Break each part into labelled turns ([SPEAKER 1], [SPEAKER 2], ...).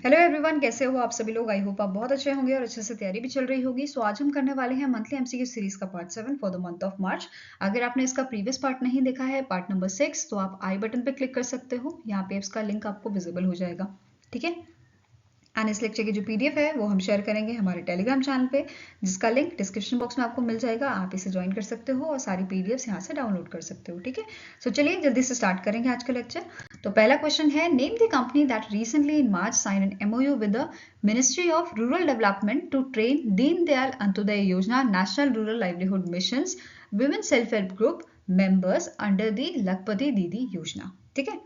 [SPEAKER 1] Hello everyone, कैसे हो आप सभी लोग। आई होप आप बहुत अच्छे होंगे और अच्छे से तैयारी भी चल रही होगी। सो आज हम करने वाले हैं मंथली एमसीक्यू सीरीज का part 7 for the month of March. अगर आपने इसका प्रीवियस पार्ट नहीं देखा है, पार्ट नंबर 6, तो आप आई बटन पे क्लिक कर सकते हो। यहाँ पे इसका लिंक आपको विजिबल हो जाएगा, ठीक है। एंड इस लेक्चर की जो पीडीएफ है वो हम शेयर करेंगे हमारे टेलीग्राम चैनल पे, जिसका लिंक डिस्क्रिप्शन बॉक्स में आपको मिल जाएगा। आप इसे ज्वाइन कर सकते हो और सारी पीडीएफ यहाँ से डाउनलोड कर सकते हो, ठीक है। सो चलिए जल्दी से स्टार्ट करेंगे आज का लेक्चर। तो पहला क्वेश्चन है, name the company that recently in March sign an MOU with the ministry of rural development to train Deendayal Antyodaya Yojana national rural livelihood mission women self help group members under the Lakhpati Didi योजना, ठीक है।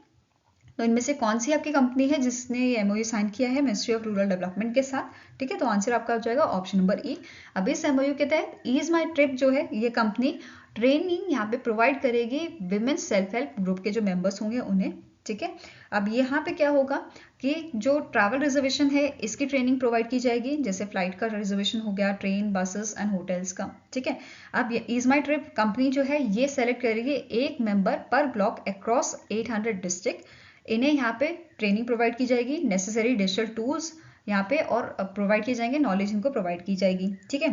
[SPEAKER 1] तो इनमें से कौन सी आपकी कंपनी है जिसने ये एमओयू साइन किया है मिनिस्ट्री ऑफ रूरल डेवलपमेंट के साथ, ठीक है। तो आंसर आपका हो जाएगा ऑप्शन नंबर ई। अब इस एमओयू के तहत ईज माई ट्रिप जो है ये कंपनी ट्रेनिंग यहाँ पे प्रोवाइड करेगी विमेन सेल्फ हेल्प ग्रुप के जो मेंबर्स होंगे उन्हें, ठीक है। अब यहाँ पे क्या होगा कि जो ट्रैवल रिजर्वेशन है इसकी ट्रेनिंग प्रोवाइड की जाएगी, जैसे फ्लाइट का रिजर्वेशन हो गया, ट्रेन, बसेस एंड होटल्स का, ठीक है। अब ये ईज माई ट्रिप कंपनी जो है ये सेलेक्ट करेगी एक मेंबर पर ब्लॉक अक्रॉस 800 डिस्ट्रिक्ट। इन्हें यहाँ पे ट्रेनिंग प्रोवाइड की जाएगी, नेसेसरी डिजिटल टूल्स यहाँ पे और प्रोवाइड किए जाएंगे, नॉलेज इनको प्रोवाइड की जाएगी, ठीक है।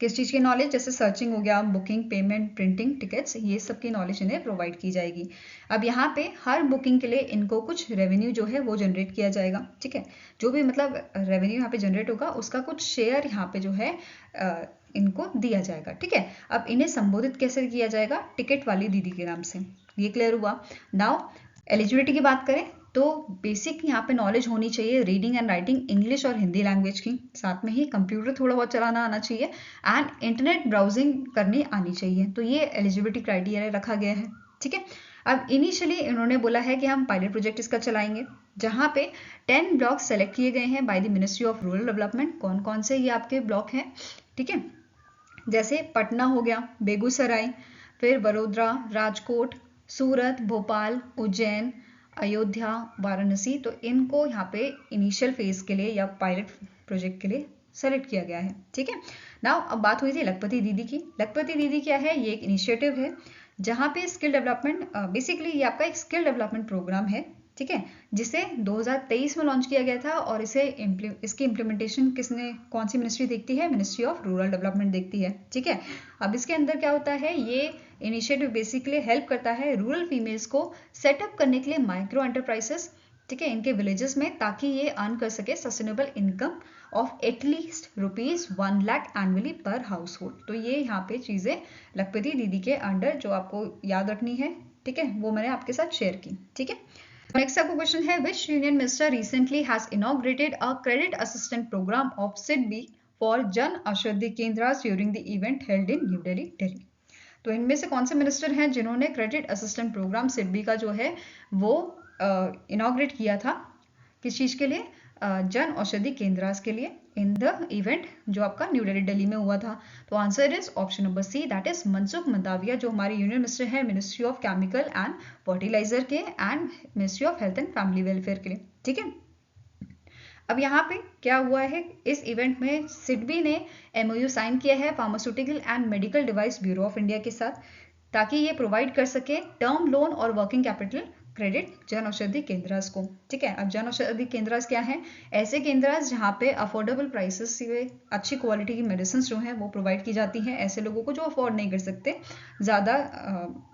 [SPEAKER 1] किस चीज़ की नॉलेज, जैसे सर्चिंग हो गया, बुकिंग, पेमेंट, प्रिंटिंग, टिकट्स, ये सब की नॉलेज इन्हें प्रोवाइड की जाएगी। अब यहाँ पे हर बुकिंग के लिए इनको कुछ रेवेन्यू जो है वो जनरेट किया जाएगा, ठीक है। जो भी मतलब रेवेन्यू यहाँ पे जनरेट होगा उसका कुछ शेयर यहाँ पे जो है इनको दिया जाएगा, ठीक है। अब इन्हें संबोधित कैसे किया जाएगा, टिकट वाली दीदी के नाम से, ये क्लियर हुआ। नाउ एलिजिबिलिटी की बात करें तो बेसिक यहाँ पे नॉलेज होनी चाहिए रीडिंग एंड राइटिंग इंग्लिश और हिंदी लैंग्वेज की, साथ में ही कंप्यूटर थोड़ा बहुत चलाना आना चाहिए एंड इंटरनेट ब्राउजिंग करनी आनी चाहिए। तो ये एलिजिबिलिटी क्राइटेरिया रखा गया है, ठीक है। अब इनिशियली इन्होंने बोला है कि हम पायलट प्रोजेक्ट इसका चलाएंगे, जहाँ पे 10 ब्लॉक सेलेक्ट किए गए हैं by the ministry of rural development. कौन कौन से ये आपके ब्लॉक हैं, ठीक है। जैसे पटना हो गया, बेगूसराय, फिर वडोदरा, राजकोट, सूरत, भोपाल, उज्जैन, अयोध्या, वाराणसी। तो इनको यहाँ पे इनिशियल फेज के लिए या पायलट प्रोजेक्ट के लिए सेलेक्ट किया गया है, ठीक है। नाउ अब बात हुई थी लखपति दीदी की। लखपति दीदी क्या है, ये एक इनिशिएटिव है जहाँ पे स्किल डेवलपमेंट, बेसिकली ये आपका एक स्किल डेवलपमेंट प्रोग्राम है, ठीक है, जिसे 2023 में लॉन्च किया गया था। और इसकी इम्प्लीमेंटेशन कौन सी मिनिस्ट्री देखती है, मिनिस्ट्री ऑफ रूरल डेवलपमेंट देखती है, ठीक है। अब इसके अंदर क्या होता है, ये इनिशिएटिव बेसिकली हेल्प करता है रूरल फीमेल्स को सेटअप करने के लिए माइक्रो एंटरप्राइजेस, ठीक है, इनके विलेजेस में, ताकि ये अर्न कर सके sustainable income of at least ₹1 lakh annually पर हाउस होल्ड। तो ये यहाँ पे चीज़ें लखपति दीदी के अंडर जो आपको याद रखनी है, ठीक है, वो मैंने आपके साथ शेयर की, ठीक है। नेक्स्ट आपको क्वेश्चन है, which union minister recently has inaugurated a credit assistant programme of SIDBI for Jan Aushadhi Kendra during the event held in New Delhi. तो इनमें से कौन से मिनिस्टर हैं जिन्होंने क्रेडिट असिस्टेंट प्रोग्राम सिडबी का जो है वो इनॉग्रेट किया था, किस चीज़ के लिए, जन औषधि केंद्र के लिए, इन द इवेंट जो आपका न्यू दिल्ली में हुआ था। तो answer is option number C, that is Mansukh Mandaviya, जो हमारे यूनियन मिनिस्टर है ministry of chemical and fertilizer के and ministry of health and family welfare के लिए, ठीक है। अब यहाँ पे क्या हुआ है, इस इवेंट में सिडबी ने एमओयू साइन किया है pharmaceutical and medical device bureau of India के साथ, ताकि ये प्रोवाइड कर सके टर्म लोन और वर्किंग कैपिटल क्रेडिट जन औषधि केंद्र को, ठीक है। अब जन औषधि केंद्र क्या है, ऐसे केंद्र जहाँ पे अफोर्डेबल प्राइसेस से अच्छी क्वालिटी की मेडिसिन जो है वो प्रोवाइड की जाती हैं ऐसे लोगों को जो अफोर्ड नहीं कर सकते, ज़्यादा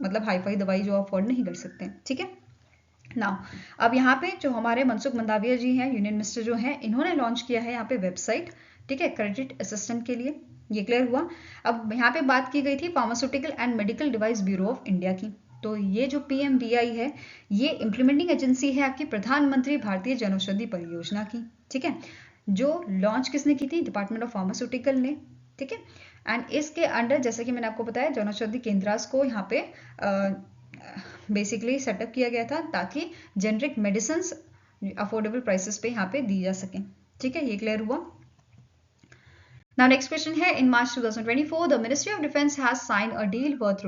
[SPEAKER 1] मतलब हाईफाई दवाई जो अफोर्ड नहीं कर सकते, ठीक है। नाउ अब यहाँ पे जो हमारे मनसुख मंडाविया जी हैं, यूनियन मिनिस्टर जो हैं, इन्होंने लॉन्च किया है यहाँ पे वेबसाइट, ठीक है, क्रेडिट असिस्टेंट के लिए, ये क्लियर हुआ। अब यहाँ पे बात की गई थी pharmaceutical and medical device bureau of India की। तो ये जो PMBI है ये इम्प्लीमेंटिंग एजेंसी है आपकी प्रधानमंत्री भारतीय जनौषधि परियोजना की, ठीक है, जो लॉन्च किसने की थी, डिपार्टमेंट ऑफ फार्मास्यूटिकल ने, ठीक है। एंड इसके अंडर जैसे कि मैंने आपको बताया जनौषधि केंद्र को यहाँ पे बेसिकली सेटअप किया गया था ताकि जेनरिक मेडिसिन अफोर्डेबल प्राइसेस पे यहाँ पे दी जा सके, ठीक है, ये क्लियर हुआ। Now next question है, in March 2024 the Ministry of Defence has signed a deal worth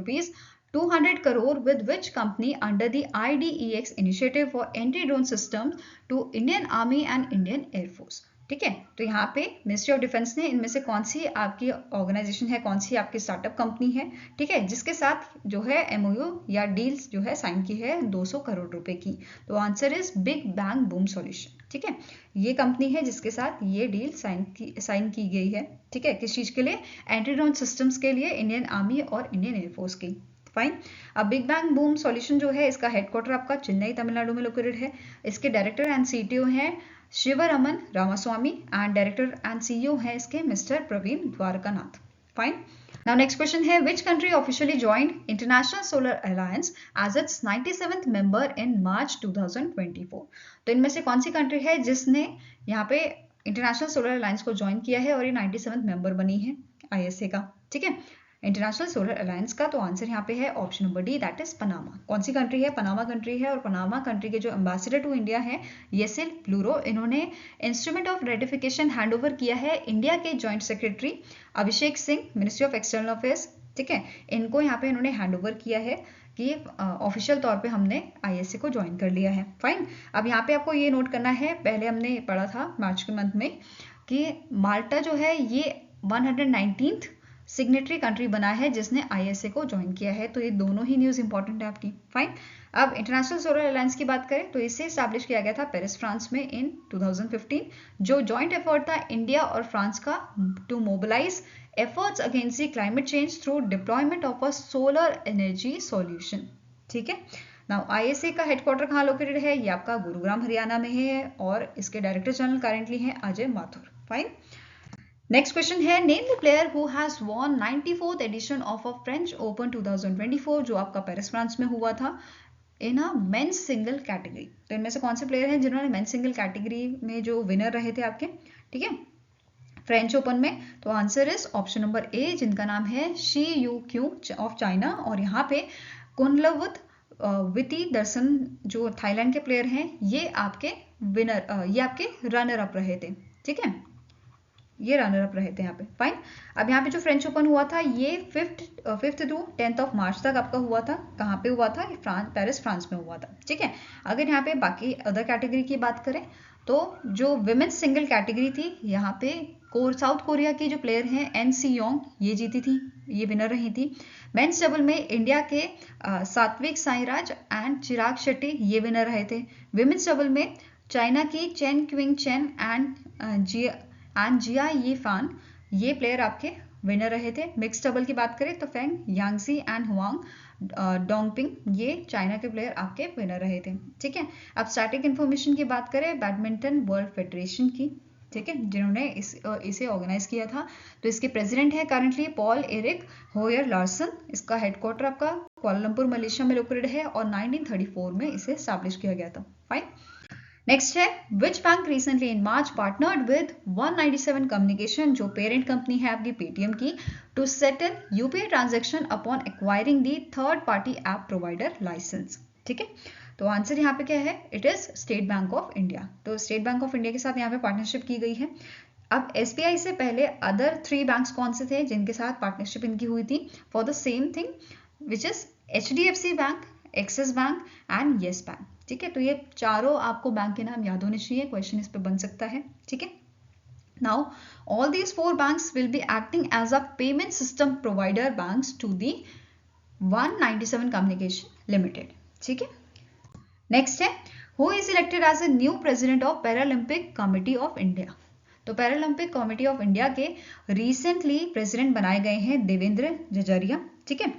[SPEAKER 1] ₹200 crore with which company under the IDEX initiative for anti-drone systems to Indian Army and Indian Air Force, ठीक है। तो यहाँ पे ministry of defence ने इनमें से कौन सी आपकी ऑर्गेनाइजेशन है, कौन सी आपकी स्टार्टअप कंपनी है, ठीक है, जिसके साथ जो है एमओयू या डील्स जो है साइन की है 200 करोड़ रुपए की। तो answer is big bang boom solution, ठीक है, ये कंपनी है जिसके साथ ये डील साइन की गई है। ठीक है, किस चीज़ के लिए? एंटी ड्रोन सिस्टम्स के लिए इंडियन आर्मी और इंडियन एयरफोर्स की। फाइन। अब बिग बैंग बूम सॉल्यूशन जो है इसका हेडक्वार्टर आपका चेन्नई तमिलनाडु में लोकेटेड है। इसके डायरेक्टर एंड सीटीओ हैं Shivaraman Ramaswamy and director and CEO है इसके mister Praveen Dwarkanath. Fine. Now next question है, which country officially joined International Solar Alliance as its 97th member in March 2024? तो इनमें से कौन सी कंट्री है जिसने यहाँ पे इंटरनेशनल सोलर अलायंस को ज्वाइन किया है और ये 97th मेंबर बनी है ISA का। ठीक है, इंटरनेशनल सोलर अलायंस का। तो आंसर यहाँ पे है option number D, that is Panama. कौन सी कंट्री है? पनामा कंट्री है। और पनामा कंट्री के जो एम्बेसडर टू इंडिया है येसिल प्लूरो, इन्होंने instrument of ratification hand over किया है इंडिया के joint secretary Abhishek Singh, ministry of external affairs. ठीक है, इनको यहाँ पे इन्होंने हैंड ओवर किया है कि ऑफिशियल तौर पे हमने ISA को ज्वाइन कर लिया है। फाइन। अब यहाँ पे आपको ये नोट करना है, पहले हमने पढ़ा था मार्च के मंथ में कि माल्टा जो है ये 119th सिग्नेटरी कंट्री बना है जिसने ISA को ज्वाइन किया है। तो ये दोनों ही न्यूज़ इंपॉर्टेंट है आपकी। फाइन। अब इंटरनेशनल सोलर अलायंस की बात करें तो इसे स्टैब्लिश किया गया था पेरिस फ्रांस में इन 2015, जो जॉइंट एफर्ट था इंडिया और फ्रांस का to mobilise efforts against the climate change through deployment of a solar energy solution. ठीक है। नाउ ISA का हेडक्वार्टर कहाँ लोकेटेड है? ये आपका गुरुग्राम हरियाणा में है और इसके डायरेक्टर जनरल करेंटली हैं Ajay Mathur. Fine. Next question है, name the player who has won 94th edition of a French Open 2024, जो आपका पेरिस फ्रांस में हुआ था in a men's single category. तो इनमें से कौन से प्लेयर हैं जिन्होंने मेंस सिंगल कैटेगरी में जो विनर रहे थे आपके? ठीक है, फ्रेंच ओपन में। तो आंसर इज ऑप्शन नंबर ए, जिनका नाम है she you Q of China. और यहाँ पे कुनलवुत विति दर्शन जो थाईलैंड के प्लेयर हैं, ये आपके विनर, ये आपके रनर अप रहे थे। ठीक है, ये रनर अप रहे थे यहाँ पे। फाइन। अब यहाँ पे जो फ्रेंच ओपन हुआ था ये 5th to 10th of March तक आपका हुआ था। कहाँ पे हुआ था? पेरिस फ्रांस में हुआ था। ठीक है। अगर यहाँ पे बाकी अदर कैटेगरी की बात करें तो जो विमेंस सिंगल कैटेगरी थी, यहाँ पे साउथ कोरिया की जो प्लेयर हैं एन सी योंग, ये जीती थी, ये विनर रही थी। मेंस डबल में इंडिया के सात्विक साईराज एंड चिराग शेट्टी, ये विनर रहे थे। विमेंस डबल में चाइना की चेन क्विंग चेन एंड जिया ये फान, ये प्लेयर आपके विनर रहे थे। मिक्स डबल की बात करें तो फेंग यांगजी एंड हुआंग डोंगपिंग, ये चाइना के प्लेयर आपके विनर रहे थे। ठीक है। अब स्टैटिक इन्फॉर्मेशन की बात करें बैडमिंटन वर्ल्ड फेडरेशन की, ठीक है, जिन्होंने इसे ऑर्गेनाइज किया था। तो इसके प्रेसिडेंट है करंटली पॉल एरिक होयर लार्सन। इसका हेडक्वार्टर आपका कुआलालंपुर मलेशिया में लोकेटेड है और 1934 में इसे स्टैब्लिश किया गया था। फाइन। नेक्स्ट है, which bank recently in March partnered with 197 communication, जो पेरेंट कंपनी है आपकी पेटीएम की, to settle UPI transaction upon acquiring the third party app provider licence. ठीक है। तो आंसर यहाँ पे क्या है? It is State Bank of India. तो स्टेट बैंक ऑफ इंडिया के साथ यहाँ पे पार्टनरशिप की गई है। अब SBI से पहले अदर 3 बैंक्स कौन से थे जिनके साथ पार्टनरशिप इनकी हुई थी for the same thing, which is HDFC bank, axis bank and yes bank. ठीक है। तो ये चारों आपको बैंक के नाम याद होने चाहिए, क्वेश्चन इस पे बन सकता है। ठीक है। Now all these 4 banks will be acting as a payment system provider banks to the 197 communication limited. ठीक है। नेक्स्ट है, who is elected as a new president of Paralympic Committee of India. तो पैरालंपिक कमिटी ऑफ इंडिया के recently president बनाए गए हैं देवेंद्र जजरिया। ठीक है।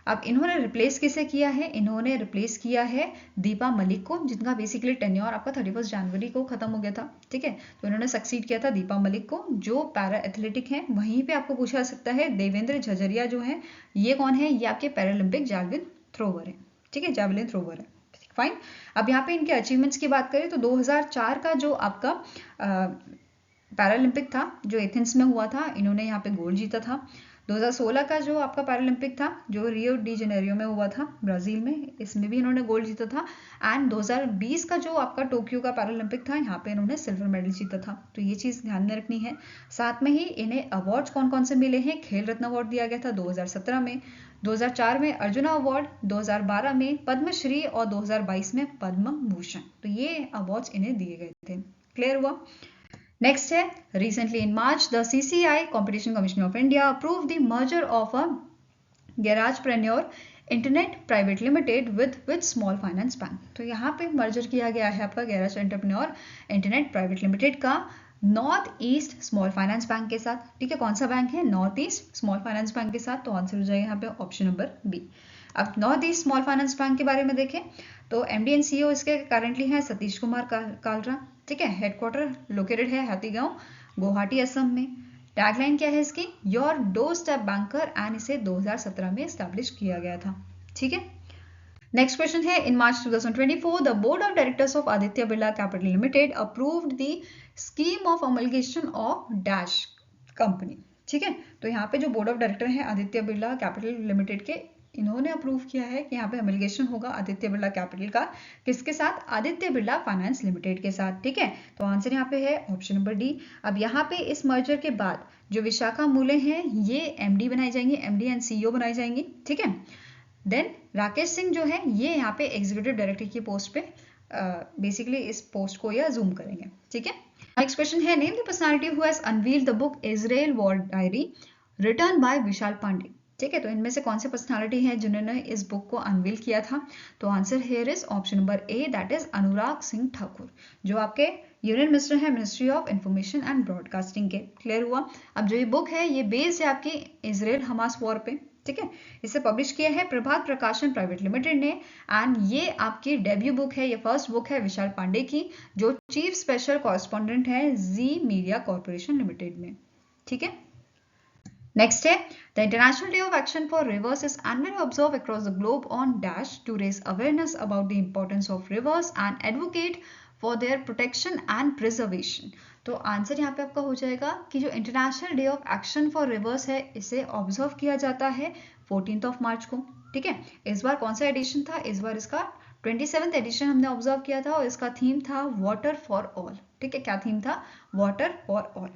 [SPEAKER 1] अब इन्होंने रिप्लेस किसे किया है? इन्होंने रिप्लेस किया है दीपा मलिक को, जिनका बेसिकली टेन्योर आपका 31 जनवरी को खत्म हो गया था। ठीक है। तो इन्होंने सक्सीड किया था दीपा मलिक को, जो पैरा एथलेटिक हैं। वहीं पे आपको पूछा जा सकता है देवेंद्र झझरिया जो है ये कौन है? ये आपके पैरालंपिक जैवलिन थ्रोवर है। ठीक है, जैवलिन थ्रोवर है। फाइन। अब यहाँ पे इनके अचीवमेंट्स की बात करें तो 2004 का जो आपका पैरालंपिक था जो एथेंस में हुआ था, इन्होंने यहाँ पे गोल्ड जीता था। 2016 का जो आपका पैरालंपिक था जो रियो डी जेनेरियो में हुआ था ब्राजील में, इसमें भी इन्होंने गोल्ड जीता था। एंड 2020 का जो आपका टोक्यो का पैरालंपिक था, यहाँ पे इन्होंने सिल्वर मेडल जीता था। तो ये चीज़ ध्यान में रखनी है। साथ में ही इन्हें अवार्ड्स कौन कौन से मिले हैं? खेल रत्न अवार्ड दिया गया था 2017 में, 2004 में अर्जुना अवार्ड, 2012 में पद्मश्री और 2022 में पद्म भूषण। तो ये अवार्ड्स इन्हें दिए गए थे। क्लियर हुआ? नेक्स्ट है, recently in March the CCI competition commission of India approve the merger of a garagepreneur internet private limited with small finance bank. तो यहाँ पे मर्जर किया गया है आपका garage entrepreneur internet private limited का north east small finance bank के साथ। ठीक है, कौन सा बैंक है? North east small finance bank के साथ। तो आंसर हो जाएगा यहाँ पे ऑप्शन नंबर बी। अब north east small finance bank के बारे में देखें तो एमडी एंड सीईओ इसके करंटली हैं सतीश कुमार कालरा। ठीक है, हेडक्वार्टर लोकेटेड है हाथीगांव, गुवाहाटी, असम में। टैगलाइन क्या है इसकी? Your door step banker, and इसे 2017 में एस्टैब्लिश किया गया था। ठीक है, नेक्स्ट क्वेश्चन है, इन मार्च 2024 the board of directors of Aditya Birla capital limited approved the scheme of amalgamation of dash company. ठीक है, तो यहाँ पे जो बोर्ड ऑफ डायरेक्टर है आदित्य बिरला कैपिटल लिमिटेड के, इन्होंने अप्रूव किया है कि यहाँ पे अमलगेशन होगा आदित्य बिरला कैपिटल का, किसके साथ? आदित्य बिरला फाइनेंस लिमिटेड के साथ। ठीक है, तो आंसर यहाँ पे है ऑप्शन नंबर डी। अब यहाँ पे इस मर्जर के बाद जो विशाखा मूले हैं ये एमडी बनाई जाएंगी, एमडी एंड सीईओ बनाई जाएंगी। ठीक है, देन राकेश सिंह जो है ये यहाँ पे एग्जीक्यूटिव डायरेक्टर की पोस्ट पे बेसिकली इस पोस्ट को ये अजूम करेंगे। ठीक है, नेक्स्ट क्वेश्चन है, name the personality who has unveiled the book Israel war diary return by Vishal Pandey. ठीक है, तो इनमें से कौन से पर्सनालिटी है जिन्होंने इस बुक को अनवील किया था? तो answer here is option number A, that is Anurag Singh Thakur, जो आपके यूनियन मिनिस्टर है ministry of information and broadcasting के। क्लियर हुआ? अब जो ये बुक है ये बेस्ड है आपकी इजराइल हमास वॉर पे। ठीक है, इसे पब्लिश किया है प्रभात प्रकाशन प्राइवेट लिमिटेड ने, एंड ये आपकी डेब्यू बुक है, ये फर्स्ट बुक है विशाल पांडे की, जो चीफ स्पेशल कॉरेस्पॉन्डेंट है जी मीडिया कॉर्पोरेशन लिमिटेड में। ठीक है, नेक्स्ट है, the international day of action for rivers is annually observe across the globe on dash to raise awareness about the importance of rivers and advocate for their protection and preservation. तो answer यहाँ पे आपका हो जाएगा कि जो international day of action for rivers है इसे ऑब्जर्व किया जाता है 14 मार्च को। ठीक है, इस बार कौन सा एडिशन था? इस बार इसका 27th एडिशन हमने ऑब्जर्व किया था और इसका थीम था वाटर फॉर ऑल। ठीक है, क्या थीम था? Water for all.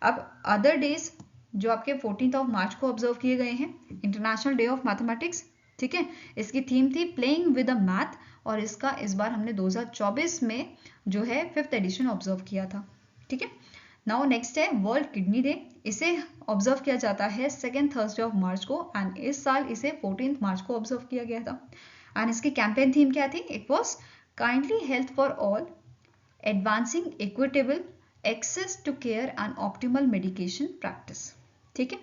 [SPEAKER 1] अब अदर डेज जो आपके 14 मार्च को ऑब्जर्व किए गए हैं, इंटरनेशनल डे ऑफ मैथमेटिक्स। ठीक है, इसकी थीम थी प्लेइंग विद द मैथ, और इसका इस बार हमने 2024 में जो है 5th एडिशन ऑब्जर्व किया था। ठीक है, नाउ नेक्स्ट है वर्ल्ड किडनी डे, इसे ऑब्जर्व किया जाता है 2nd थर्सडे ऑफ मार्च को, एंड इस साल इसे 14 मार्च को ऑब्जर्व किया गया था। एंड इसकी कैंपेन थीम क्या थी? It was kindly health for all, advancing equitable access to care and optimal medication practice. ठीक है,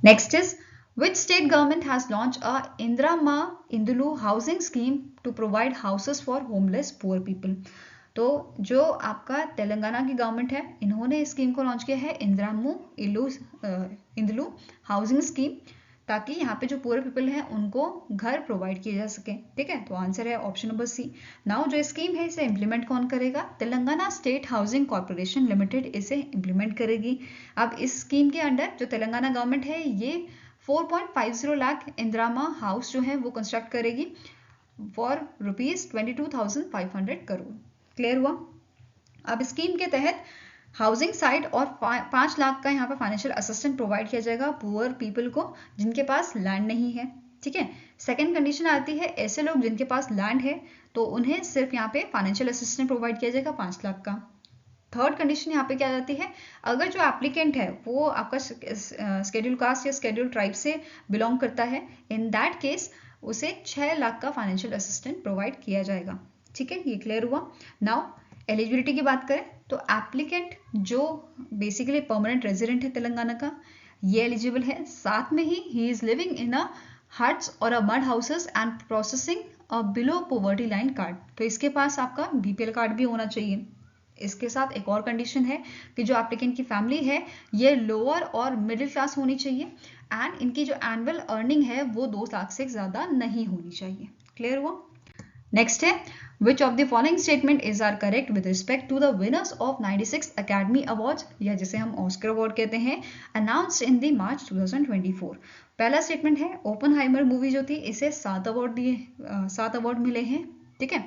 [SPEAKER 1] next is which state government has launch a Indira Maa Indulu housing scheme to provide houses for homeless poor people. तो जो आपका तेलंगाना की government है इन्होंने इस scheme को लॉन्च किया है इंदुलू हाउसिंग स्कीम, ताकि यहाँ पे जो पुअर पीपल हैं उनको घर प्रोवाइड किए जा सके। ठीक है, तो आंसर है ऑप्शन नंबर सी। नाउ जो स्कीम है इसे इम्प्लीमेंट कौन करेगा? Telangana state housing corporation limited इसे इम्प्लीमेंट करेगी। अब इस स्कीम के अंडर जो तेलंगाना गवर्नमेंट है ये 4.50 लाख इंदिरा हाउस जो है वो कंस्ट्रक्ट करेगी फॉर ₹22,500 करोड़। क्लियर हुआ? अब स्कीम के तहत हाउसिंग साइट और 5 लाख का यहाँ पे फाइनेंशियल असिस्टेंट प्रोवाइड किया जाएगा पुअर पीपल को जिनके पास लैंड नहीं है। ठीक है, सेकंड कंडीशन आती है ऐसे लोग जिनके पास लैंड है तो उन्हें सिर्फ यहाँ पे फाइनेंशियल असिस्टेंट प्रोवाइड किया जाएगा 5 लाख का। थर्ड कंडीशन यहाँ पे क्या जाती है? अगर जो एप्लीकेंट है वो आपका स्केड्यूल कास्ट या स्केड्यूल ट्राइब से बिलोंग करता है, इन दैट केस उसे 6 लाख का फाइनेंशियल असिस्टेंट प्रोवाइड किया जाएगा। ठीक है, ये क्लियर हुआ? नाउ एलिजिबिलिटी की बात करें तो एप्लीकेंट जो बेसिकली परमानेंट रेजिडेंट है तेलंगाना का ये एलिजिबल है, साथ में ही is living in a huts or a mud houses and processing a below poverty line card. तो इसके पास आपका बीपीएल कार्ड भी होना चाहिए। इसके साथ एक और कंडीशन है कि जो एप्लीकेंट की फैमिली है ये लोअर और मिडिल क्लास होनी चाहिए, एंड इनकी जो एनुअल अर्निंग है वो 2 लाख से ज्यादा नहीं होनी चाहिए। क्लियर हुआ? नेक्स्ट है, which of the following statement is are correct with respect to the winners of 96 Academy Awards, या जिसे हम ऑस्कर अवार्ड कहते हैं, announced in the March 2024। पहला स्टेटमेंट है ओपनहाइमर मूवी जो थी इसे 7 अवार्ड मिले हैं। ठीक है,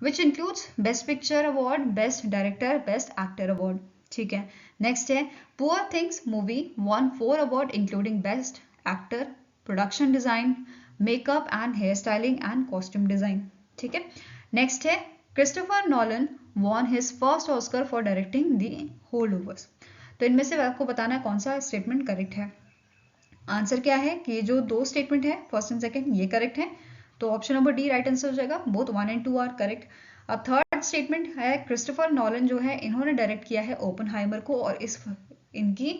[SPEAKER 1] which includes best picture award, best director, best actor award. ठीक है, नेक्स्ट है poor things movie won 4 award including best actor, production design, makeup and hair styling and costume design. ठीक है, नेक्स्ट है Christopher Nolan won his first Oscar for directing the holdovers. तो इनमें से आपको बताना है कौन सा स्टेटमेंट करेक्ट है। आंसर क्या है कि जो दो स्टेटमेंट है फर्स्ट एंड सेकंड ये करेक्ट है, तो option number D right answer हो जाएगा। Both 1 and 2 are correct. अब थर्ड स्टेटमेंट है क्रिस्टोफर नॉलन जो है इन्होंने डायरेक्ट किया है ओपनहाइमर को, और इनकी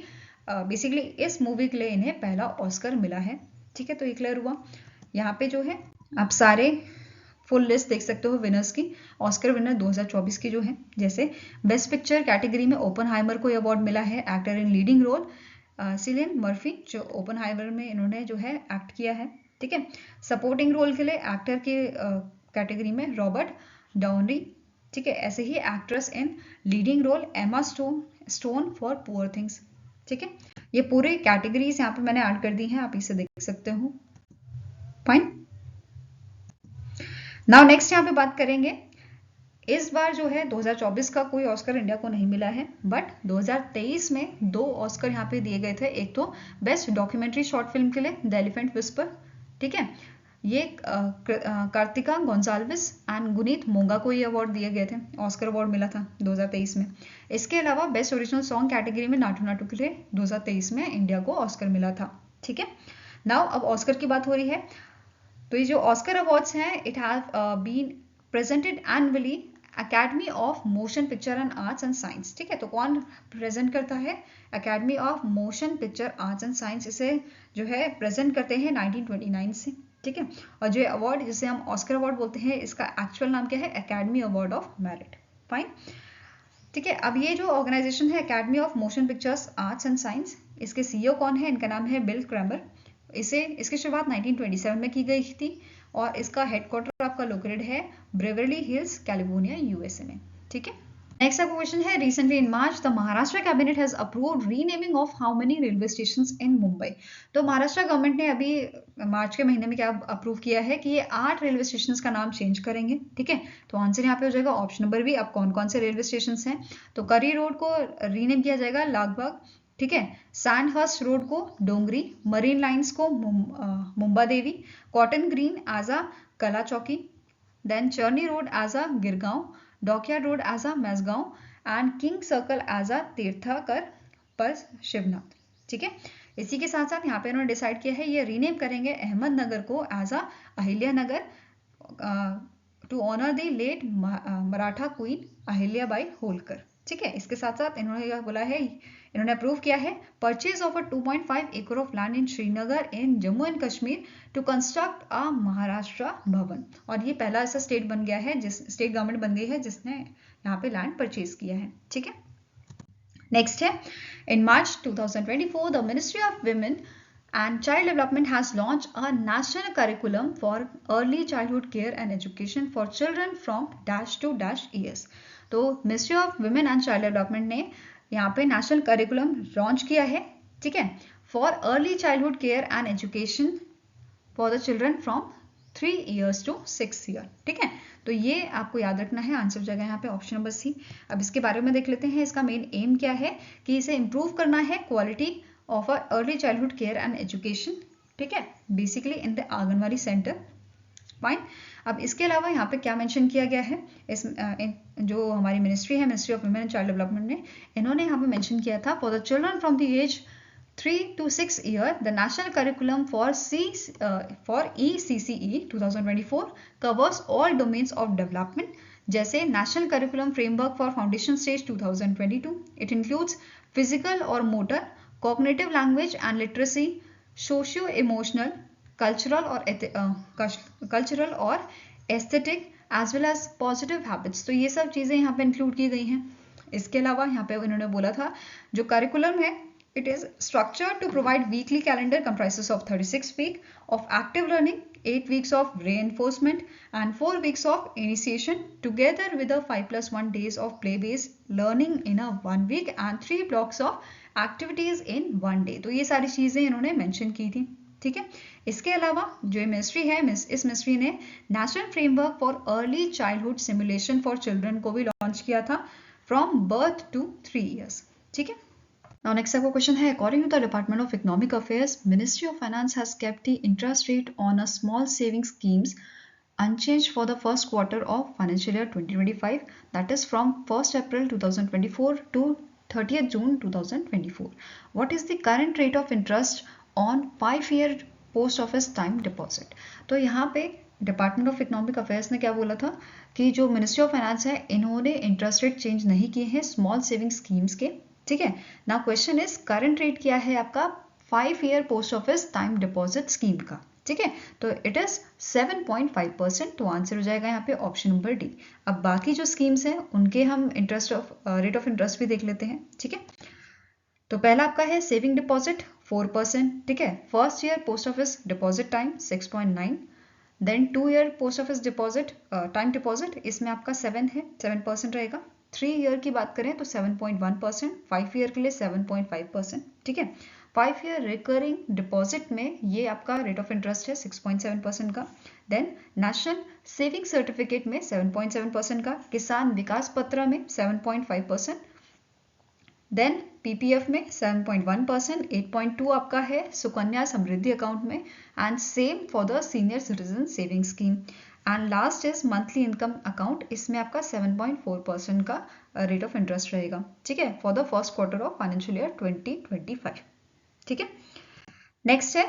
[SPEAKER 1] बेसिकली इस मूवी के लिए इन्हें पहला ऑस्कर मिला है। ठीक है, तो ये क्लियर हुआ। यहाँ पे जो है आप सारे फुल लिस्ट देख सकते हो विनर्स की, ऑस्कर विनर 2024 की जो है। जैसे बेस्ट पिक्चर कैटेगरी में ओपनहाइमर को अवार्ड मिला है, actor in leading role Cillian Murphy जो ओपनहाइमर में इन्होंने जो है एक्ट किया है। ठीक है, सपोर्टिंग रोल के लिए एक्टर के कैटेगरी में रॉबर्ट डाउनी। ठीक है, ऐसे ही actress in leading role Emma Stone for poor things. ठीक है, ये पूरे कैटेगरीज यहाँ पे मैंने ऐड कर दी हैं, आप इसे देख सकते हो। फाइन। नाउ नेक्स्ट यहाँ पे बात करेंगे, इस बार जो है 2024 का कोई ऑस्कर इंडिया को नहीं मिला है, बट 2023 में 2 ऑस्कर यहाँ पे दिए गए थे। एक तो बेस्ट डॉक्यूमेंट्री शॉर्ट फिल्म के लिए द एलिफेंट विस्पर। ठीक है, ये कार्तिका गोंजाल्विस एंड गुनीत मोंगा को ये अवार्ड दिए गए थे, ऑस्कर अवार्ड मिला था 2023 में। इसके अलावा बेस्ट ओरिजिनल सॉन्ग कैटेगरी में नाटू नाटू के लिए 2023 में इंडिया को ऑस्कर मिला था। ठीक है, नाउ अब ऑस्कर की बात हो रही है, तो ये जो ऑस्कर अवार्ड्स हैं it have been presented annually Academy of Motion Picture and Arts and Science. ठीक है, तो कौन प्रेजेंट करता है? Academy of Motion Picture Arts and Science इसे जो है प्रेजेंट करते हैं 1929 से। ठीक है, और जो अवार्ड जिसे हम ऑस्कर अवार्ड बोलते हैं इसका एक्चुअल नाम क्या है? Academy award of merit. Fine. ठीक है, अब ये जो ऑर्गेनाइजेशन है Academy of motion pictures arts and science, इसके सीईओ कौन है? इनका नाम है बिल क्रैमर। इसकी शुरुआत 1927 में की गई थी और इसका हेडक्वार्टर आपका लोकेटेड है ब्रेवरली हिल्स कैलिफोर्निया यूएसए में। ठीक है, नेक्स्ट आपका क्वेश्चन है, recently in March the Maharashtra cabinet has approved renaming of how many railway stations in Mumbai. तो महाराष्ट्र गवर्नमेंट ने अभी मार्च के महीने में क्या अप्रूव किया है कि ये 8 रेलवे स्टेशंस का नाम चेंज करेंगे। ठीक है, तो आंसर यहाँ पे हो जाएगा ऑप्शन नंबर बी। अब कौन कौन से रेलवे स्टेशंस हैं? तो करी रोड को रीनेम किया जाएगा लालबाग। ठीक है, सैंडहर्स्ट रोड को डोंगरी, मरीन लाइंस को Mumba Devi, Cotton Green as a Kala Chowki, then Charni Road as a Girgaon, Dockyard Road as a Mazgaon and King Circle as a Tirthankar Parshwanath. ठीक है, इसी के साथ साथ यहाँ पे उन्होंने डिसाइड किया है ये रीनेम करेंगे अहमदनगर को as a Ahilya Nagar to honour the late Maratha queen Ahilyabai Holkar. ठीक है, इसके साथ साथ इन्होंने यह बोला है, इन्होंने अप्रूव किया है purchase of a 2.5 acre of land in Srinagar in Jammu and Kashmir to construct a Maharashtra Bhavan. और ये पहला ऐसा स्टेट बन गया है, स्टेट गवर्नमेंट बन गई है जिसने यहाँ पे लैंड परचेज किया है। ठीक है, नेक्स्ट है, इन मार्च 2024 the ministry of women and Child Development has launched a national curriculum for early childhood care and education for children from dash to dash years। तो ministry of women and child development ने यहाँ पे national curriculum launch किया है। ठीक है, for early childhood care and education for the children from 3 years to 6 years। ठीक है, तो ये आपको याद रखना है, आंसर हो जाएगा यहाँ पे ऑप्शन नंबर सी। अब इसके बारे में देख लेते हैं, इसका मेन एम क्या है कि इसे इम्प्रूव करना है quality of early childhood care and education. ठीक है, basically in the anganwadi centre. Fine. अब इसके अलावा यहाँ पे क्या मेंशन किया गया है, जो हमारी मिनिस्ट्री है, ministry of women and child development ने, इन्होंने यहाँ पे मेंशन किया था for the children from the age 3 to 6 year the national curriculum for ECCE 2024 covers all domains of development, जैसे national curriculum framework for foundation stage 2022। It includes physical और motor, cognitive language and literacy, socio emotional, cultural और aesthetic as well as positive habits. तो ये सब चीज़ें यहाँ पे include की गई हैं। इसके अलावा यहाँ पे इन्होंने बोला था जो करिकुलम है it is structured to provide weekly calendar comprises of 36 weeks of active learning, 8 weeks of reinforcement and 4 weeks of initiation together with the 5+1 days of play-based learning in a 1 week and 3 blocks of activities in 1 day। तो ये सारी चीज़ें इन्होंने mention की थी। ठीक है, इसके अलावा जो मिनिस्ट्री है, इस मिनिस्ट्री ने national framework for early childhood simulation for children को भी लॉन्च किया था फ्रॉम बर्थ टू 3 years। ठीक है, now next आपका क्वेश्चन है, according to the Department of Economic Affairs, Ministry of Finance has kept the interest rate on a small savings schemes unchanged for the first quarter of financial year 2025, that is from 1st April 2024 to 30th June 2024. What is the current rate of interest on 5 year post office time deposit. तो यहाँ पे department of economic affairs ने क्या बोला था कि जो ministry of finance है इन्होंने इंटरेस्ट रेट चेंज नहीं किए हैं स्मॉल सेविंग स्कीम्स के। ठीक है, now question is current rate क्या है आपका 5 year post office time deposit scheme का। ठीक है, तो इट इज 7.5%। तो आंसर हो जाएगा यहाँ पे ऑप्शन नंबर डी। अब बाकी जो स्कीम्स हैं उनके हम रेट ऑफ इंटरेस्ट भी देख लेते हैं। ठीक है, तो पहला आपका है सेविंग डिपॉजिट 4%। ठीक है, first year post office deposit time 6.9, then 2 year post office deposit time deposit इसमें आपका 7% रहेगा। 3 ईयर की बात करें तो 7.1%, 5 ईयर के लिए 7.5%। ठीक है, 5 ईयर रिकरिंग डिपॉजिट में ये आपका रेट ऑफ इंटरेस्ट है 6.7% का। देन नेशनल सेविंग सर्टिफिकेट में 7.7% का, किसान विकास पत्र में 7.5%, देन पीपीएफ में 7.1%, 8.2 आपका है सुकन्या समृद्धि अकाउंट में, and same for the senior citizen saving scheme. And last is monthly income account, इसमें आपका 7.4% का रेट ऑफ इंटरेस्ट रहेगा। ठीक है, for the first quarter of financial year 2025। ठीक है, नेक्स्ट है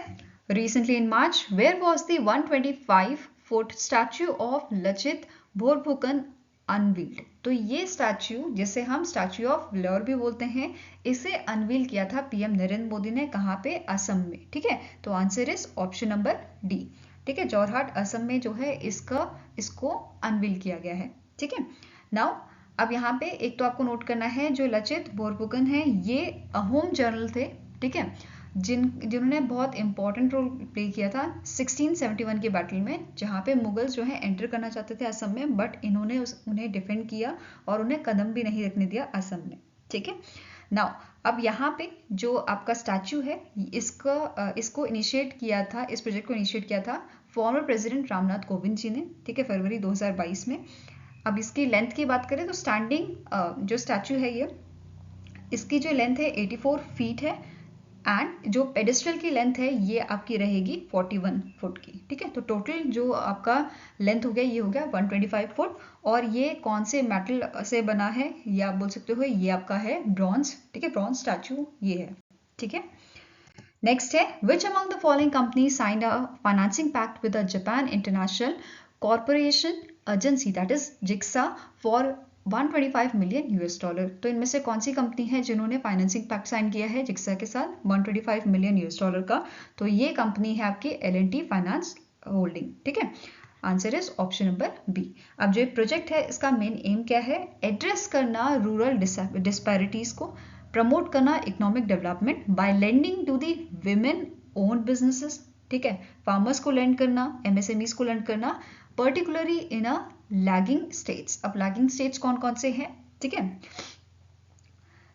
[SPEAKER 1] recently in March where was the 125-foot statue of Lachit Borphukan unveiled. तो ये स्टैच्यू जिसे हम स्टैच्यू ऑफ ग्लोर भी बोलते हैं, इसे अनवील किया था पीएम नरेंद्र मोदी ने, कहाँ पे, असम में। ठीक है, तो answer is option number D. ठीक है, जोरहाट असम में जो है इसको अनवील किया गया है। ठीक है, नाउ अब यहाँ पे एक तो आपको नोट करना है जो लचित बोरफुकन है ये अहोम जनरल थे। ठीक है, जिन्होंने बहुत इंपॉर्टेंट रोल प्ले किया था 1671 के बैटल में, जहाँ पे मुगल्स जो है एंटर करना चाहते थे असम में, बट इन्होंने उन्हें डिफेंड किया और उन्हें कदम भी नहीं रखने दिया असम में। ठीक है, नाउ अब यहाँ पे जो आपका स्टैचू है इसको इनिशिएट किया था, इस प्रोजेक्ट को इनिशिएट किया था फॉर्मर प्रेसिडेंट रामनाथ कोविंद जी ने। ठीक है, फरवरी 2022 में। अब इसकी लेंथ की बात करें तो स्टैंडिंग जो स्टैचू है ये, इसकी जो लेंथ है 84 फीट है, एंड जो पेडिस्ट्रल की लेंथ है ये आपकी रहेगी 41 फुट की। ठीक है, तो टोटल जो आपका लेंथ हो गया ये हो गया 125 फुट। और ये कौन से मेटल से बना है ये आप बोल सकते हो, ये आपका है ब्रॉन्ज। ठीक है, ब्रॉन्ज स्टैचू ये है। ठीक है, नेक्स्ट है which among the following company signed a financing pact with the Japan international corporation agency that is जिक्सा फॉर 125 मिलियन $। तो इनमें से कौन सी कंपनी है जिन्होंने फाइनेंसिंग पैक्ट साइन किया है जिक्सा के साथ 125 मिलियन $? का? तो ये कंपनी है आपकी L&T फाइनेंस होल्डिंग। ठीक है, answer is option number B. अब जो प्रोजेक्ट है इसका मेन एम क्या है, एड्रेस करना रूरल डिस्पैरिटीज को, प्रमोट करना economic development by lending to the women owned businesses. ठीक है, फार्मर्स को लेंड करना, एमएसएमईज को लेंड करना, particularly in a lagging states. अब लैगिंग स्टेट्स कौन कौन से हैं? ठीक है,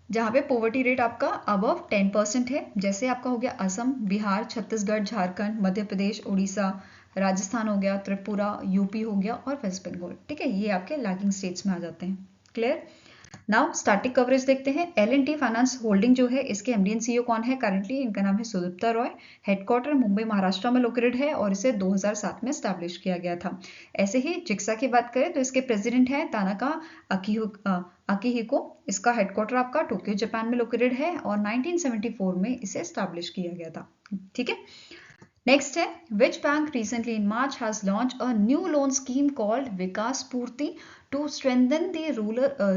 [SPEAKER 1] जहाँ पे पोवर्टी रेट आपका अबव 10% है, जैसे आपका हो गया असम, बिहार, छत्तीसगढ़, झारखंड, मध्य प्रदेश, उड़ीसा, राजस्थान हो गया, त्रिपुरा, यूपी हो गया और वेस्ट बंगाल। ठीक है, ये आपके लैगिंग स्टेट्स में आ जाते हैं। क्लियर? नाउ स्टैटिक कवरेज देखते हैं। L&T फाइनेंस होल्डिंग जो है इसके एमडी एंड सीईओ कौन है करंटली? इनका नाम है सुदीप्ता रॉय। हेडक्वार्टर मुंबई महाराष्ट्र में लोकेटेड है और इसे 2007 में स्टैब्लिश किया गया था। ऐसे ही जिक्सा की बात करें तो इसके प्रेसिडेंट है तानाका अकिहिको। इसका हेडक्वार्टर आपका टोक्यो जापान में लोकेटेड है और 1974 में इसे स्टैब्लिश किया गया था। ठीक है, नेक्स्ट है which bank recently in March has launch a new loan scheme called Vikas Purti to strengthen the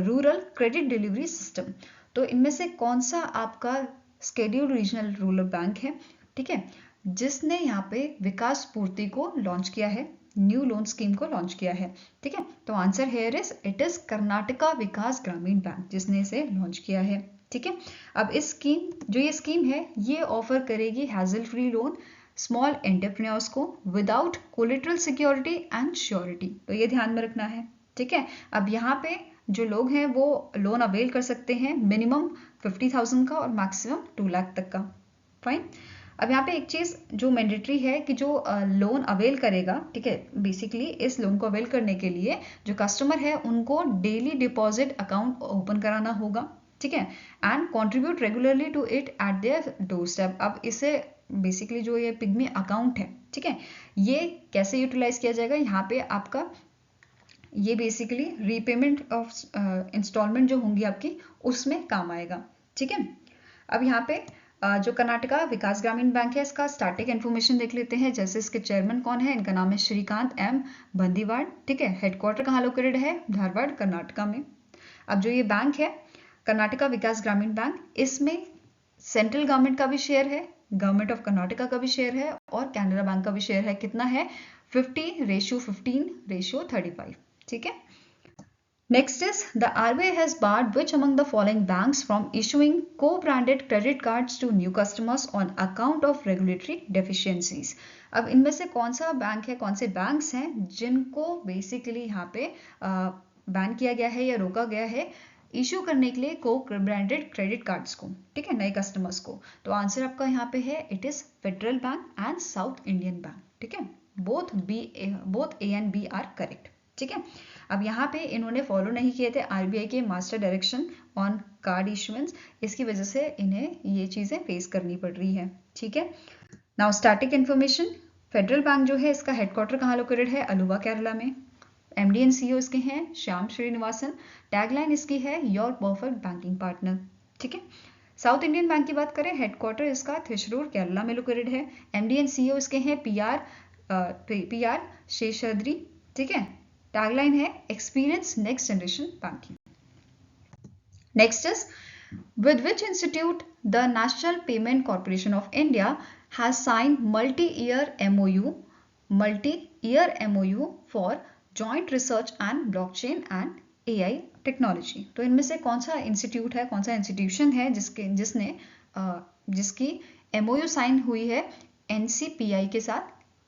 [SPEAKER 1] rural credit delivery system. तो इनमें से कौन सा आपका स्केड्यूल्ड रीजनल रूरल बैंक है? ठीक है, जिसने यहाँ पे विकास पूर्ति को लॉन्च किया है, न्यू लोन स्कीम को लॉन्च किया है। ठीक है, तो answer here is it is Karnataka Vikas Grameena bank जिसने इसे लॉन्च किया है। ठीक है, अब ये स्कीम है ये ऑफर करेगी hassle free loan small entrepreneurs को without collateral security and surety. तो ये ध्यान में रखना है। ठीक है, अब यहाँ पे जो लोग हैं वो लोन अवेल कर सकते हैं मिनिमम 50,000 का और मैक्सिमम 2 लाख तक का। फाइन। अब यहाँ पे एक चीज जो मैंडेटरी है कि जो लोन अवेल करेगा, ठीक है, बेसिकली इस लोन को अवेल करने के लिए जो कस्टमर है उनको डेली डिपॉजिट अकाउंट ओपन कराना होगा। ठीक है, and contribute regularly to it at their doorstep. अब इसे बेसिकली जो ये पिग्मी अकाउंट है, ठीक है, ये कैसे यूटिलाइज किया जाएगा? यहाँ पे आपका ये बेसिकली रीपेमेंट ऑफ इंस्टॉलमेंट जो होंगी आपकी उसमें काम आएगा। ठीक है, अब यहाँ पे जो कर्नाटका विकास ग्रामीण बैंक है इसका स्टैटिक इन्फॉर्मेशन देख लेते हैं। जैसे इसके चेयरमैन कौन है, इनका नाम है श्रीकांत एम बंदीवाड़। ठीक है, हेडक्वार्टर कहाँ लोकेटेड है, धारवाड़ कर्नाटका में। अब जो ये बैंक है कर्नाटका विकास ग्रामीण बैंक, इसमें सेंट्रल गवर्नमेंट का भी शेयर है, गवर्नमेंट ऑफ कर्नाटका का भी शेयर है और कैनरा बैंक का भी शेयर है। कितना है, 50:15:35। ठीक है। Next is the RBI has barred which among the following banks from issuing co-branded credit cards to new customers on account of regulatory deficiencies। अब इनमें से कौन सा बैंक है, कौन से बैंक्स हैं जिनको बेसिकली यहाँ पे बैन किया गया है या रोका गया है इशू करने के लिए को ब्रांडेड क्रेडिट कार्ड्स को, ठीक है, नए कस्टमर्स को। तो आंसर आपका यहाँ पे है it is Federal Bank and South Indian Bank. ठीक है, both A and B are correct. ठीक है, अब यहाँ पे इन्होंने फॉलो नहीं किए थे आरबीआई के master direction on card issuance, इसकी वजह से इन्हें ये चीजें फेस करनी पड़ रही है। ठीक है, now static information, federal bank जो है इसका हेडक्वार्टर कहाँ लोकेटेड है, अलुवा केरला में। एमडी एंड सीईओ इसके हैं श्याम श्रीनिवासन। टैगलाइन इसकी है योर परफेक्ट बैंकिंग पार्टनर। ठीक है, साउथ इंडियन बैंक की बात करें, हेडक्वार्टर इसका थिशरूर केरला में लोकेटेड है। एमडी एंड सीईओ इसके हैं पीआर शेषाद्री। ठीक है, टैगलाइन है experience next generation banking. Next is with which institute the national payment corporation of India has signed multi-year MOU for joint research and blockchain and AI technology. तो इनमें से कौन सा इंस्टीट्यूट है, कौन सा इंस्टीट्यूशन है जिसकी एमओयू साइन हुई है एनसीपीआई के साथ,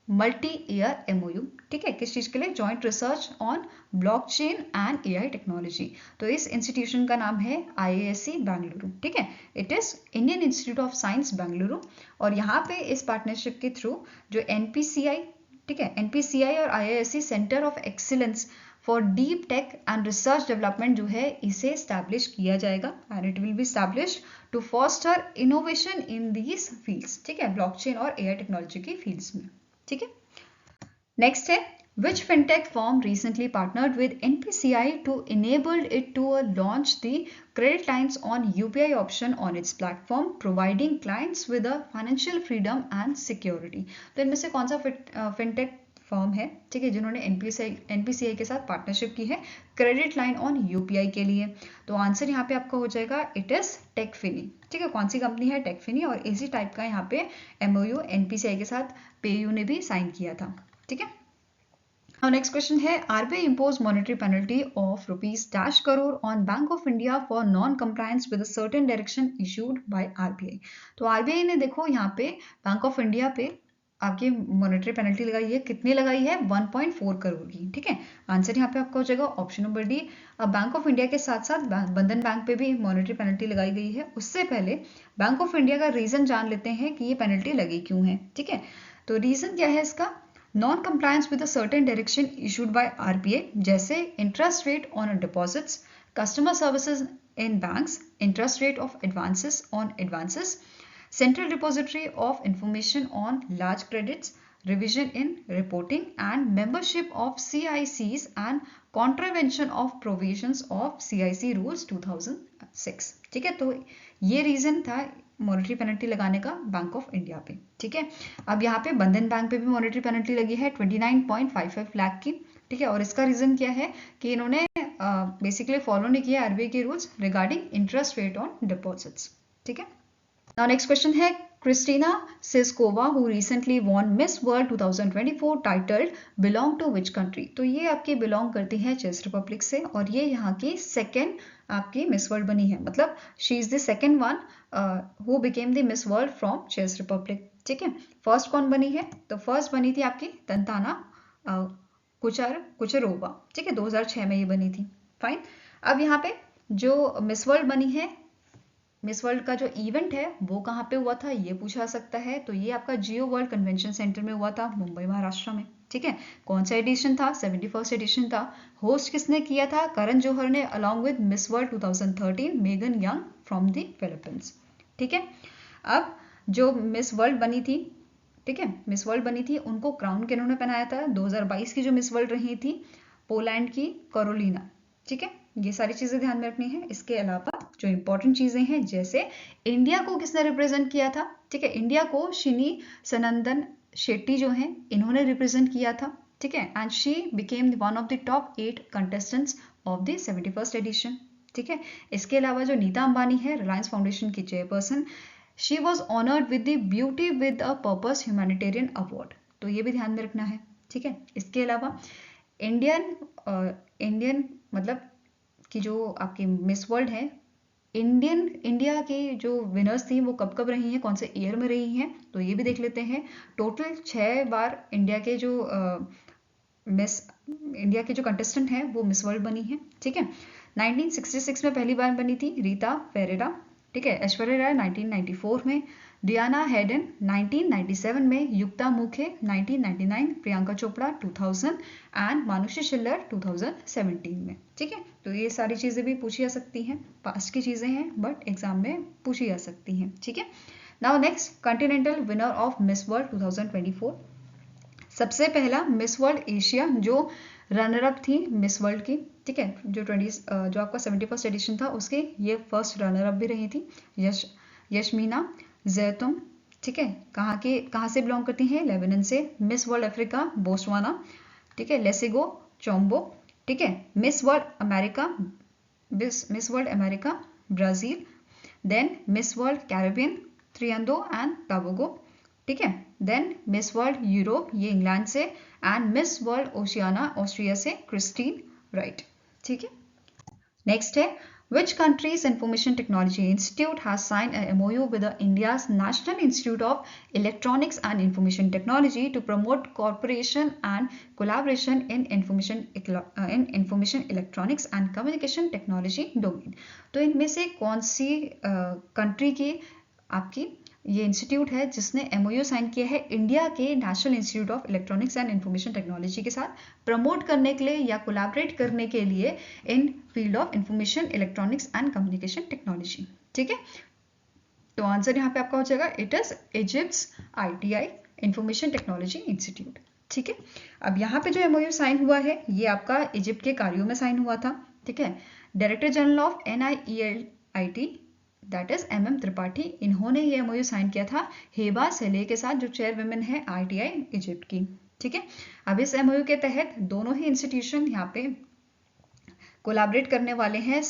[SPEAKER 1] मल्टी ईयर एमओयू। ठीक है, किस चीज के लिए, joint research on blockchain and AI technology. तो इस इंस्टीट्यूशन का नाम है आईआईएससी बेंगलुरु। ठीक है, it is Indian institute of science Bengaluru. और यहाँ पे इस पार्टनरशिप के थ्रू जो एनपीसीआई, ठीक है, एनपीसीआई और IISc centre of excellence for deep tech and research development जो है इसे स्टैब्लिश किया जाएगा and it will be established to foster innovation in these fields. ठीक है, ब्लॉकचेन और एआई टेक्नोलॉजी की फील्ड्स में। ठीक है, नेक्स्ट है which fintech firm recently partnered with NPCI to enable it to launch the credit lines on UPI option on its platform, providing clients with a financial freedom and security। तो इनमें से कौन सा fintech firm है, ठीक है, जिन्होंने NPCI के साथ पार्टनरशिप की है क्रेडिट लाइन ऑन यूपीआई के लिए। तो आंसर यहाँ पे आपका हो जाएगा इट इज टेकफिनी। ठीक है, कौन सी कंपनी है, टेकफिनी। और इसी टाइप का यहाँ पे एमओयू एनपीसीआई के साथ पेयू ने भी साइन किया था। ठीक है, Now next question है RBI imposed monetary penalty of ₹dash crore on Bank of India for non-compliance with a certain direction issued by RBI। तो RBI ने देखो यहाँ पे बैंक ऑफ इंडिया पे आपकी मॉनेटरी पेनल्टी लगाई है, कितनी लगाई है, 1.4 करोड़ की। ठीक है, आंसर यहाँ पे आपका हो जाएगा ऑप्शन नंबर डी। अब बैंक ऑफ इंडिया के साथ साथ बंधन बैंक पे भी मॉनेटरी पेनल्टी लगाई गई है। उससे पहले बैंक ऑफ इंडिया का रीजन जान लेते हैं कि ये पेनल्टी लगी क्यों है। ठीक है, तो रीजन क्या है इसका, non compliance with a certain direction issued by RBI, जैसे interest rate on deposits, customer services in banks, interest rate of advances on advances, central depository of information on large credits, revision in reporting and membership of CICs and contravention of provisions of CIC rules 2006। ठीक है, तो ये reason था monetary penalty लगाने का bank of India पे। ठीक है, अब यहाँ पे बंधन बैंक पे भी मॉनेटरी पेनल्टी लगी है 29.55 लाख की। ठीक है, और इसका रीजन क्या है कि इन्होंने बेसिकली फॉलो नहीं किया आरबीआई के rules regarding interest rate on deposits. ठीक है, Now next question है Christina Siskova who recently won Miss World 2024 titled belong to which country। तो ये आपकी बिलोंग करती है चेस रिपब्लिक से और ये यहाँ की सेकेंड आपकी मिस वर्ल्ड बनी है, मतलब she is the second one who became the miss world from chess Republic. ठीक है, फर्स्ट कौन बनी है, तो फर्स्ट बनी थी आपकी तंताना कुचरोवा। ठीक है, 2006 में ये बनी थी। फाइन, अब यहाँ पे जो मिस वर्ल्ड बनी है, मिस वर्ल्ड का जो इवेंट है वो कहाँ पे हुआ था ये पूछा सकता है। तो ये आपका जियो वर्ल्ड कन्वेंशन सेंटर में हुआ था मुंबई महाराष्ट्र में। ठीक है, कौन सा एडिशन था, 71st एडिशन था। होस्ट किसने किया था, करण जौहर ने along with miss world 2013 Megan young from the Philippines. ठीक है, अब जो मिस वर्ल्ड बनी थी, ठीक है, मिस वर्ल्ड बनी थी, उनको क्राउन किन्होंने पहनाया था। 2022 की जो मिस वर्ल्ड रही थी पोलैंड की करोलिना। ठीक है, ये सारी चीजें ध्यान में रखनी है। इसके अलावा जो इंपॉर्टेंट चीजें हैं, जैसे इंडिया को किसने रिप्रेजेंट किया था, ठीक है, इंडिया को शिनी सनंदन शेट्टी जो हैं इन्होंने रिप्रेजेंट किया था, ठीक है, and she became one of the top 8 contestants of the 71st edition, ठीक है। इसके अलावा जो नीता अंबानी है, रिलायंस फाउंडेशन की chairperson, she was honoured with the beauty with a purpose humanitarian award, तो ये भी ध्यान में रखना है, ठीक है। इसके अलावा इंडियन मतलब कि जो आपकी मिस वर्ल्ड है, इंडिया के जो विनर्स थी वो कब कब रही हैं, कौन से ईयर में रही हैं, तो ये भी देख लेते हैं। टोटल 6 बार इंडिया के जो मिस इंडिया के जो कंटेस्टेंट हैं वो मिस वर्ल्ड बनी है, ठीक है। 1966 में पहली बार बनी थी रीता फेरेरा, ठीक है। ऐश्वर्या राय 1994 में, डियाना हेडन 1997 में, युक्ता मुखे 1999, प्रियंका चोपड़ा 2000 एंड मानुषी छिल्लर 2017 में, ठीक है। तो ये सारी चीजें भी पूछी जा सकती हैं, पास्ट की चीजें हैं बट एग्जाम में पूछी जा सकती हैं, ठीक है। Now next, continental winner of miss world 2024। सबसे पहला मिस वर्ल्ड एशिया जो रनर अप थी मिस वर्ल्ड की, ठीक है, जो आपका 71st एडिशन था उसके ये फर्स्ट रनर अप भी रही थी, यशमीना जैतुम, ठीक है। कहाँ से बिलोंग करती हैं, लेबनान से। मिस वर्ल्ड अफ्रीका बोस्वाना, ठीक है, लेसिगो चोम्बो, ठीक है। Miss World America Brazil, then Miss World Caribbean Trinidad and Tobago, ठीक है। देन मिस वर्ल्ड यूरोप, ये इंग्लैंड से, and Miss World Oceania Austria से क्रिस्टीन राइट, ठीक है। नेक्स्ट है, which country's information technology institute has signed a MOU with the India's National Institute of Electronics and Information Technology to promote cooperation and collaboration in information electronics and communication technology domain। तो इनमें से कौन सी country की आपकी ये institute है जिसने MOU sign किया है इंडिया के national institute of electronics and information technology के साथ प्रमोट करने के लिए या कोलैबोरेट करने के लिए in field of information electronics and communication technology, ठीक है। तो आंसर यहाँ पे आपका हो जाएगा it is Egypt's ITI information technology institute, ठीक है। अब यहाँ पे जो MOU साइन हुआ है ये आपका इजिप्ट के कायरो में साइन हुआ था, ठीक है। Director general of NIELIT that is MM Tripathi, इन्होंने ये MOU साइन किया था हेबा सेले के साथ जो चेयरवुमेन है ITI इजिप्ट की, ठीक है। अब इस MOU के तहत दोनों ही इंस्टीट्यूशन यहाँ पे कोलैबोरेट करने वाले हैं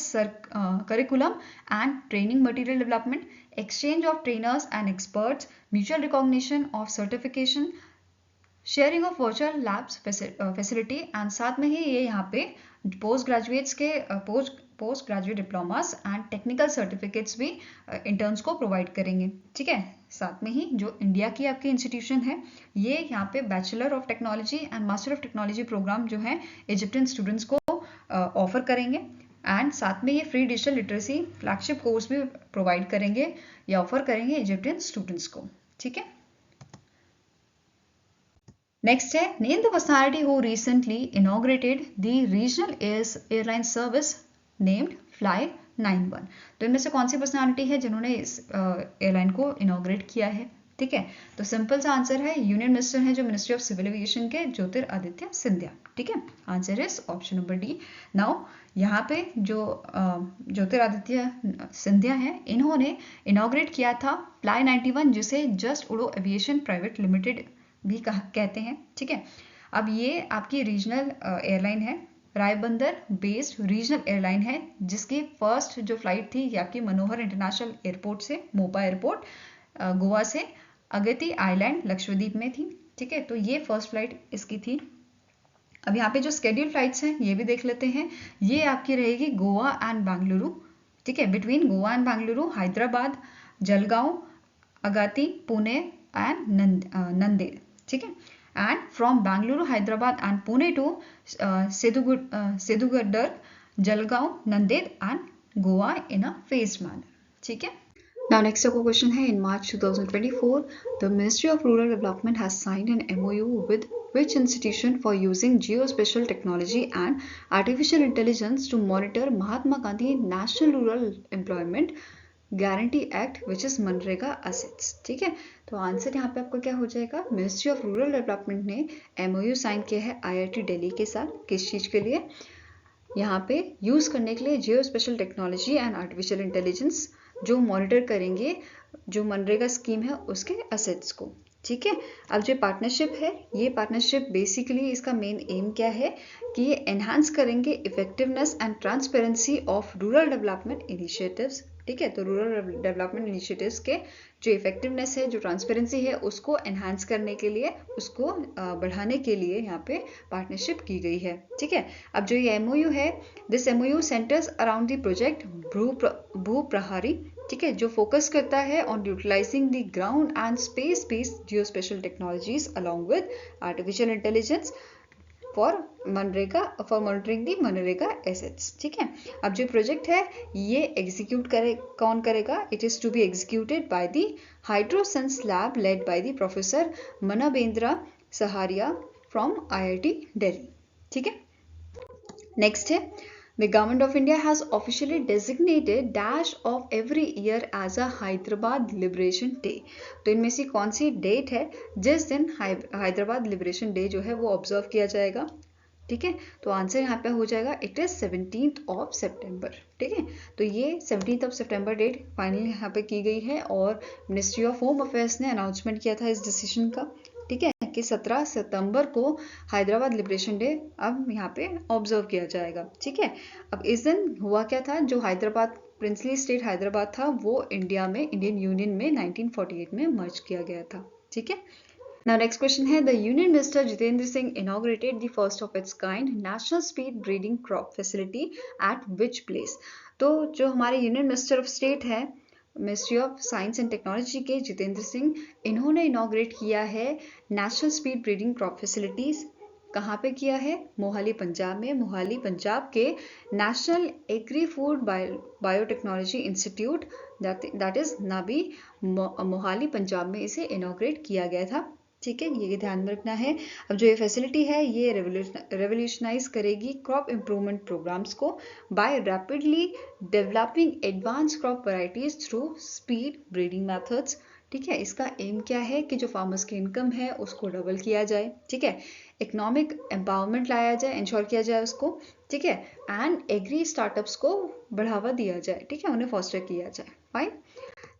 [SPEAKER 1] curriculum and training material development, exchange of trainers and experts, mutual recognition of certification, sharing of virtual labs facility, and साथ में ही ये यहाँ पे post graduate diplomas and technical certificates भी इंटर्न्स को प्रोवाइड करेंगे, ठीक है। साथ में ही जो इंडिया की आपकी इंस्टीट्यूशन है ये यहाँ पे bachelor of technology and master of technology programme जो है इजिप्टियन स्टूडेंट्स को ऑफर करेंगे, एंड साथ में ये free digital literacy flagship course भी प्रोवाइड करेंगे या ऑफर करेंगे इजिप्टियन स्टूडेंट्स को, ठीक है। नेक्स्ट है, name the personality who recently inaugurated the regional airline service named fly 91। तो इनमें से कौन सी पर्सनालिटी है जिन्होंने इस एयरलाइन को इनॉग्रेट किया है, ठीक है। तो सिंपल सा आंसर है यूनियन मिनिस्टर है जो मिनिस्ट्री ऑफ सिविल एविएशन के ज्योतिरादित्य सिंधिया, ठीक है। Answer is option number D. Now यहाँ पे जो ज्योतिरादित्य सिंधिया है इन्होंने इनॉग्रेट किया था फ्लाई 91 जिसे जस्ट उड़ो एविएशन प्राइवेट लिमिटेड भी कहते हैं, ठीक है। अब ये आपकी रीजनल एयरलाइन है, रायबंदर बेस्ड रीजनल एयरलाइन है जिसकी फर्स्ट जो फ्लाइट थी ये आपकी मनोहर इंटरनेशनल एयरपोर्ट से मोपा एयरपोर्ट गोवा से अगती आइलैंड लक्षद्वीप में थी, ठीक है। तो ये फर्स्ट फ्लाइट इसकी थी। अब यहाँ पे जो स्केड्यूल फ्लाइट्स हैं ये भी देख लेते हैं, ये आपकी रहेगी गोवा एंड बेंगलुरु, ठीक है, between Goa and Bengaluru, Hyderabad, Jalgaon, Agatti, Pune and Nanded, ठीक है। And from Bengaluru, Hyderabad and Pune to सेदुगड्डर, Jalgaon, Nanded and Goa in a phased manner, ठीक है। Now next question है, in March 2024 the Ministry of Rural Development has signed an MOU with which institution for using geospatial technology and artificial intelligence to monitor Mahatma Gandhi National Rural Employment guarantee act which is MNREGA assets, ठीक है। तो answer यहाँ पे आपका क्या हो जाएगा, ministry of rural development ने MOU साइन किया है IIT दिल्ली के साथ, किस चीज के लिए, यहाँ पे यूज़ करने के लिए geospatial technology and artificial intelligence जो मॉनिटर करेंगे जो मनरेगा स्कीम है उसके असेट्स को। ठीक है, अब जो पार्टनरशिप है, ये पार्टनरशिप बेसिकली इसका मेन एम क्या है कि ये एनहांस करेंगे effectiveness and transparency of rural development initiatives. ठीक है, तो रूरल डेवलपमेंट इनिशिएटिव्स के जो इफेक्टिवनेस है, जो ट्रांसपेरेंसी है, उसको एनहांस करने के लिए, उसको बढ़ाने के लिए यहाँ पे पार्टनरशिप की गई है। ठीक है, अब जो ये MOU है, this MOU centres around the project Bhu Prahari. ठीक है, जो फोकस करता है on utilising the ground and space based geospatial technologies along with artificial intelligence for MNREGA, for monitoring the MNREGA assets. ठीक है, अब जो प्रोजेक्ट है ये एग्जीक्यूट कौन करेगा? It is to be executed by the hydrosense lab led by the professor Manvendra Saharia from IIT Delhi. ठीक है, नेक्स्ट है The Government of India has officially designated dash of every year as a Hyderabad Liberation Day। तो इनमें से कौन सी date है जिस दिन हैदराबाद लिबरेशन डे जो है वो ऑब्जर्व किया जाएगा? ठीक है, तो आंसर यहाँ पे हो जाएगा इट इज 17 सितंबर। ठीक है, तो ये 17 सितंबर डेट फाइनली यहाँ पे की गई है और मिनिस्ट्री ऑफ होम अफेयर्स ने अनाउंसमेंट किया था इस डिसीजन का। ठीक है, कि 17 सितंबर को हैदराबाद लिबरेशन डे अब यहाँ पे ऑब्जर्व किया जाएगा। ठीक है, अब इस दिन हुआ क्या था, जो हैदराबाद प्रिंसली स्टेट हैदराबाद था वो इंडिया में, इंडियन यूनियन में 1948 में मर्ज किया गया था। ठीक है, Now next question है, the Union Minister Jitendra Singh inaugurated the first of its kind National Speed Breeding Crop Facility at which place? तो जो हमारे यूनियन मिनिस्टर ऑफ स्टेट है, ministry of science and technology के जितेंद्र सिंह, इन्होंने inaugurate किया है national speed breeding crop facilities. कहाँ पे किया है? मोहाली पंजाब में। मोहाली पंजाब के national agri food biotechnology institute that is Nabi, Mohali Punjab में इसे इनॉग्रेट किया गया था। ठीक है, ये ध्यान में रखना है। अब जो ये फैसिलिटी है ये रेवोल्यूशनाइज करेगी क्रॉप इम्प्रूवमेंट प्रोग्राम्स को by rapidly developing advance crop varieties through speed breeding methods. ठीक है, इसका एम क्या है कि जो फार्मर्स की इनकम है उसको डबल किया जाए। ठीक है, इकोनॉमिक एम्पावरमेंट लाया जाए, इंश्योर किया जाए उसको। ठीक है, एंड एग्री स्टार्टअप्स को बढ़ावा दिया जाए। ठीक है, उन्हें फॉस्टर किया जाए। फाइन,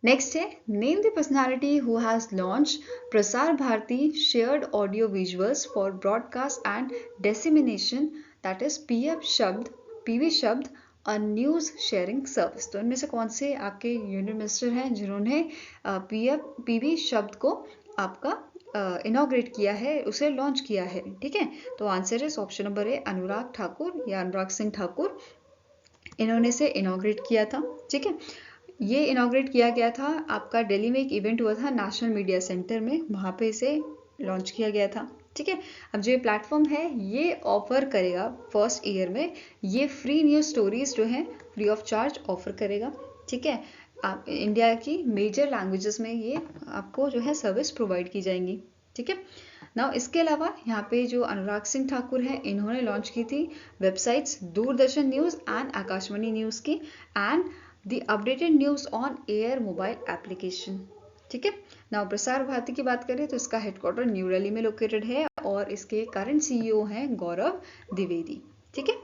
[SPEAKER 1] नेक्स्ट है, name the personality who has launch Prasar Bharati shared audio visuals for broadcast and dissemination that is PV Shabd a news sharing service. तो इनमें से कौन से आपके यूनियन मिनिस्टर हैं जिन्होंने PV शब्द को आपका इनॉग्रेट किया है, उसे लॉन्च किया है? ठीक है, तो answer is option number A, Anurag Thakur या अनुराग सिंह ठाकुर, इन्होंने से इनॉग्रेट किया था। ठीक है, ये इनॉग्रेट किया गया था आपका दिल्ली में, एक इवेंट हुआ था नेशनल मीडिया सेंटर में, वहाँ पे इसे लॉन्च किया गया था। ठीक है, अब जो ये प्लेटफॉर्म है ये ऑफर करेगा फर्स्ट ईयर में, ये फ्री न्यूज स्टोरीज जो है फ्री ऑफ चार्ज ऑफर करेगा। ठीक है, आप इंडिया की मेजर लैंग्वेजेस में ये आपको जो है सर्विस प्रोवाइड की जाएंगी। ठीक है, नाउ इसके अलावा यहाँ पे जो अनुराग सिंह ठाकुर हैं, इन्होंने लॉन्च की थी websites Doordarshan news and Akashvani news की and the updated news on air mobile application. ठीक है, नाउ प्रसार भारती की बात करें तो इसका हेडक्वार्टर न्यू दिल्ली में लोकेटेड है और इसके करंट CEO हैं गौरव द्विवेदी। ठीक है,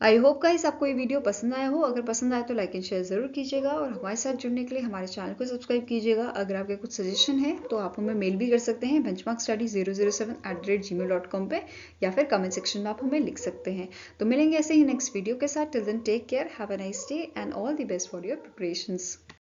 [SPEAKER 1] आई होप गाइस आपको ये वीडियो पसंद आया हो। अगर पसंद आए तो लाइक एंड शेयर जरूर कीजिएगा और हमारे साथ जुड़ने के लिए हमारे चैनल को सब्सक्राइब कीजिएगा। अगर आपके कुछ सजेशन है तो आप हमें मेल भी कर सकते हैं benchmarkstudy007@gmail.com पे, या फिर कमेंट सेक्शन में आप हमें लिख सकते हैं। तो मिलेंगे ऐसे ही नेक्स्ट वीडियो के साथ। Till then take care, have a nice day and all the best for your preparations.